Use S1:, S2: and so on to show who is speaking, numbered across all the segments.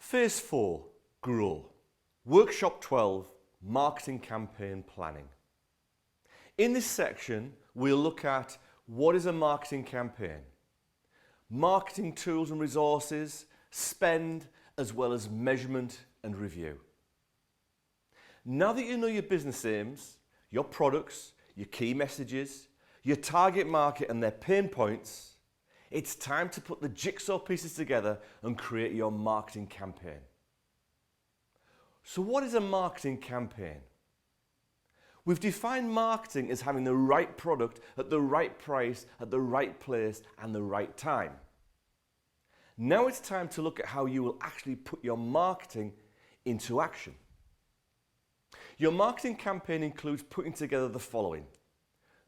S1: Phase 4, Grow. Workshop 12, Marketing Campaign Planning. In this section, we'll look at what is a marketing campaign, marketing tools and resources, spend, as well as measurement and review. Now that you know your business aims, your products, your key messages, your target market and their pain points, it's time to put the jigsaw pieces together and create your marketing campaign. So what is a marketing campaign? We've defined marketing as having the right product at the right price, at the right place and the right time. Now it's time to look at how you will actually put your marketing into action. Your marketing campaign includes putting together the following: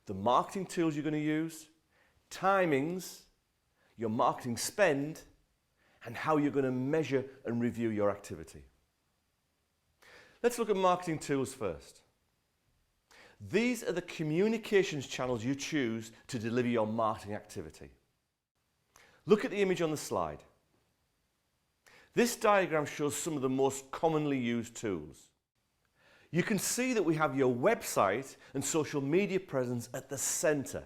S1: the marketing tools you're going to use, timings, your marketing spend, and how you're going to measure and review your activity. Let's look at marketing tools first. These are the communications channels you choose to deliver your marketing activity. Look at the image on the slide. This diagram shows some of the most commonly used tools. You can see that we have your website and social media presence at the center.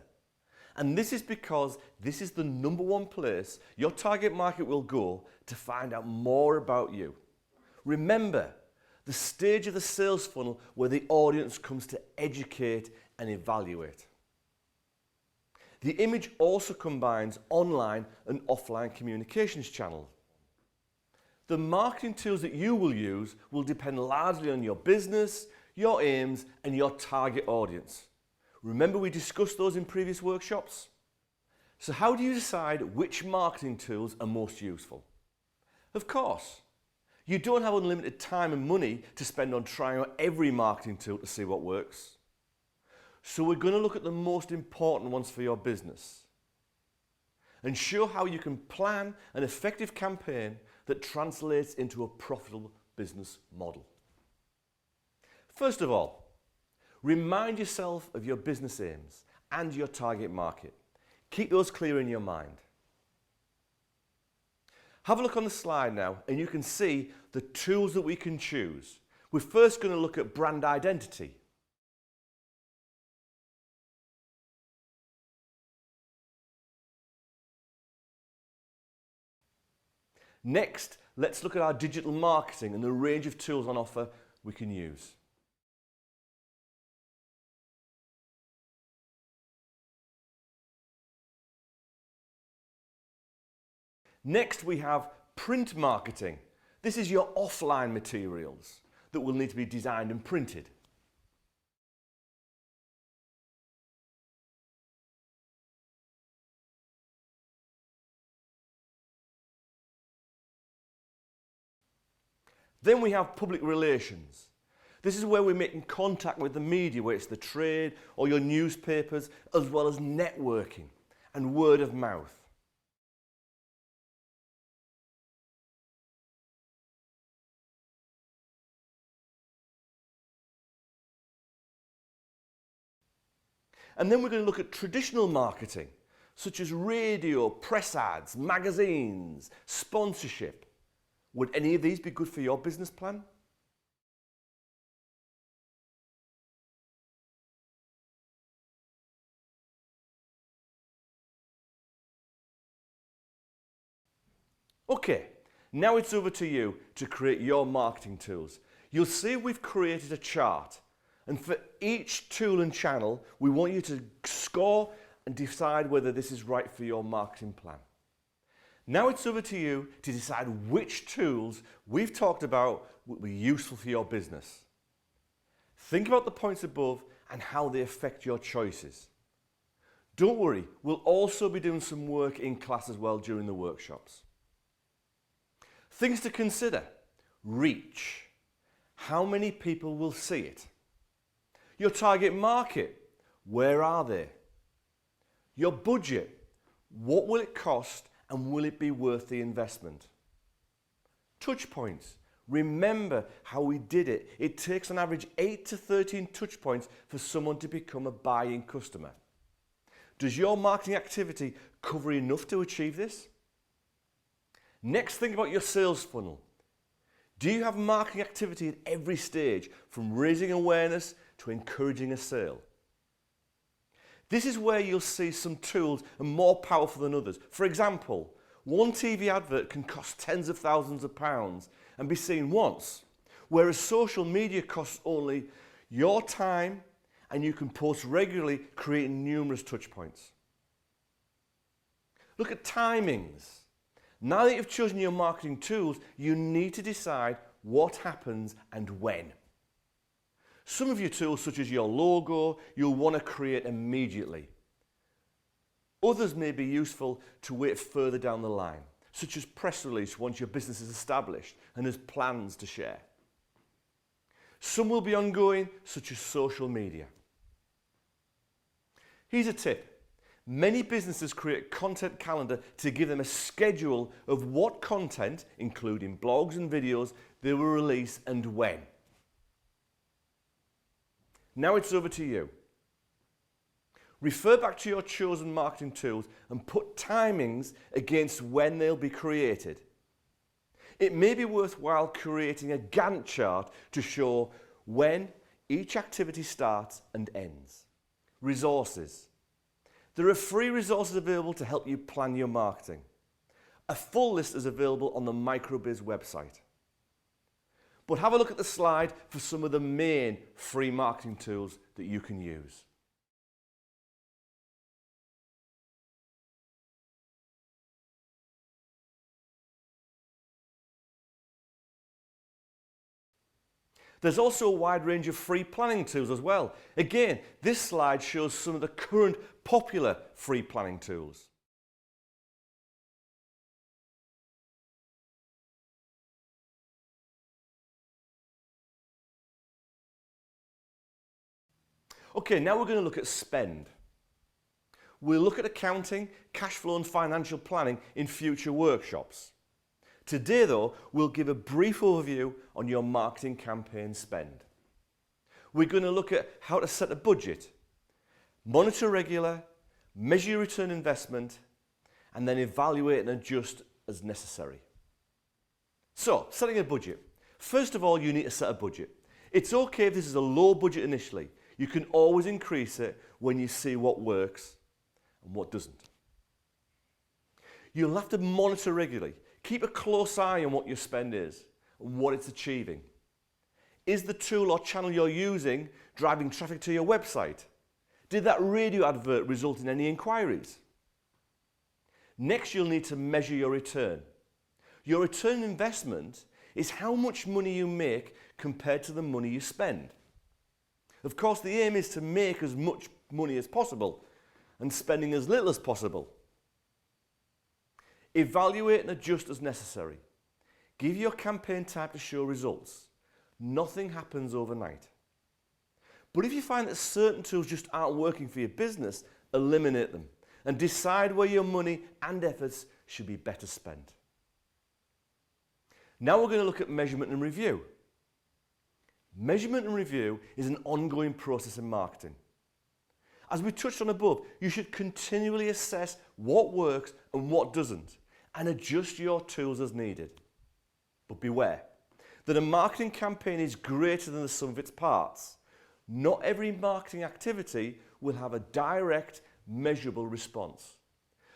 S1: And this is because this is the #1 place your target market will go to find out more about you. Remember, the stage of the sales funnel where the audience comes to educate and evaluate. The image also combines online and offline communications channels. The marketing tools that you will use will depend largely on your business, your aims, and your target audience. Remember we discussed those in previous workshops? So how do you decide which marketing tools are most useful? Of course, you don't have unlimited time and money to spend on trying out every marketing tool to see what works. So we're going to look at the most important ones for your business and show how you can plan an effective campaign that translates into a profitable business model. First of all, remind yourself of your business aims and your target market. Keep those clear in your mind. Have a look on the slide now and you can see the tools that we can choose. We're first going to look at brand identity. Next, let's look at our digital marketing and the range of tools on offer we can use. Next, we have print marketing. This is your offline materials that will need to be designed and printed. Then we have public relations. This is where we're making contact with the media, whether it's the trade or your newspapers, as well as networking and word of mouth. And then we're going to look at traditional marketing, such as radio, press ads, magazines, sponsorship. Would any of these be good for your business plan? Okay, now it's over to you to create your marketing tools. You'll see we've created a chart. And for each tool and channel, we want you to score and decide whether this is right for your marketing plan. Now it's over to you to decide which tools we've talked about will be useful for your business. Think about the points above and how they affect your choices. Don't worry, we'll also be doing some work in class as well during the workshops. Things to consider: reach. How many people will see it? Your target market, where are they? Your budget, what will it cost and will it be worth the investment? Touch points, remember how we did it. It takes on average 8 to 13 touch points for someone to become a buying customer. Does your marketing activity cover enough to achieve this? Next, think about your sales funnel. Do you have marketing activity at every stage, from raising awareness to encouraging a sale? This is where you'll see some tools are more powerful than others. For example, one TV advert can cost tens of thousands of pounds and be seen once, whereas social media costs only your time and you can post regularly, creating numerous touch points. Look at timings. Now that you've chosen your marketing tools, you need to decide what happens and when. Some of your tools, such as your logo, you'll want to create immediately. Others may be useful to wait further down the line, such as press release once your business is established and has plans to share. Some will be ongoing, such as social media. Here's a tip. Many businesses create a content calendar to give them a schedule of what content, including blogs and videos, they will release and when. Now it's over to you. Refer back to your chosen marketing tools and put timings against when they'll be created. It may be worthwhile creating a Gantt chart to show when each activity starts and ends. Resources. There are free resources available to help you plan your marketing. A full list is available on the MicroBiz website. But have a look at the slide for some of the main free marketing tools that you can use. There's also a wide range of free planning tools as well. Again, this slide shows some of the current popular free planning tools. Okay, now we're going to look at spend. We'll look at accounting, cash flow and financial planning in future workshops. Today though, we'll give a brief overview on your marketing campaign spend. We're going to look at how to set a budget, monitor regular, measure your return on investment, and then evaluate and adjust as necessary. So, setting a budget. First of all, you need to set a budget. It's okay if this is a low budget initially. You can always increase it when you see what works and what doesn't. You'll have to monitor regularly. Keep a close eye on what your spend is and what it's achieving. Is the tool or channel you're using driving traffic to your website? Did that radio advert result in any inquiries? Next, you'll need to measure your return. Your return on investment is how much money you make compared to the money you spend. Of course, the aim is to make as much money as possible and spending as little as possible. Evaluate and adjust as necessary. Give your campaign time to show results. Nothing happens overnight. But if you find that certain tools just aren't working for your business, eliminate them and decide where your money and efforts should be better spent. Now we're going to look at measurement and review. Measurement and review is an ongoing process in marketing. As we touched on above, you should continually assess what works and what doesn't, and adjust your tools as needed. But beware that a marketing campaign is greater than the sum of its parts. Not every marketing activity will have a direct, measurable response,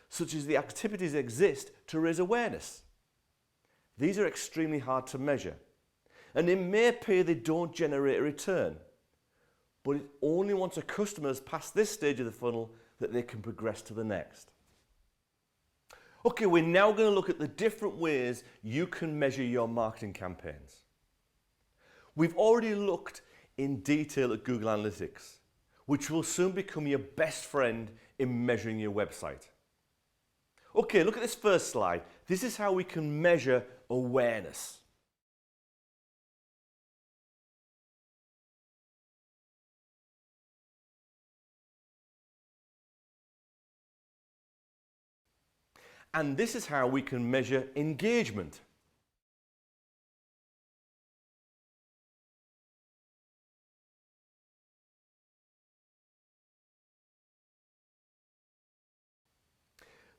S1: such as the activities that exist to raise awareness. These are extremely hard to measure, and it may appear they don't generate a return, but it's only once a customer has passed this stage of the funnel that they can progress to the next. Okay, we're now going to look at the different ways you can measure your marketing campaigns. We've already looked in detail at Google Analytics, which will soon become your best friend in measuring your website. Okay, look at this first slide. This is how we can measure awareness. And this is how we can measure engagement.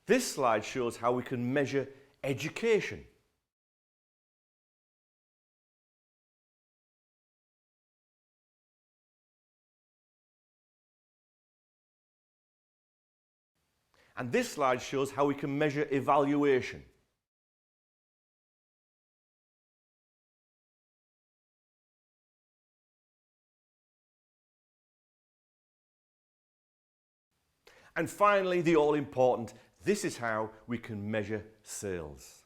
S1: This slide shows how we can measure education. And this slide shows how we can measure evaluation. And finally, the all-important, this is how we can measure sales.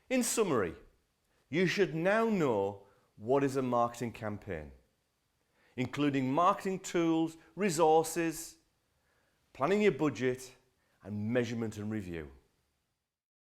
S1: In summary, you should now know what is a marketing campaign, including marketing tools, resources, planning your budget, and measurement and review.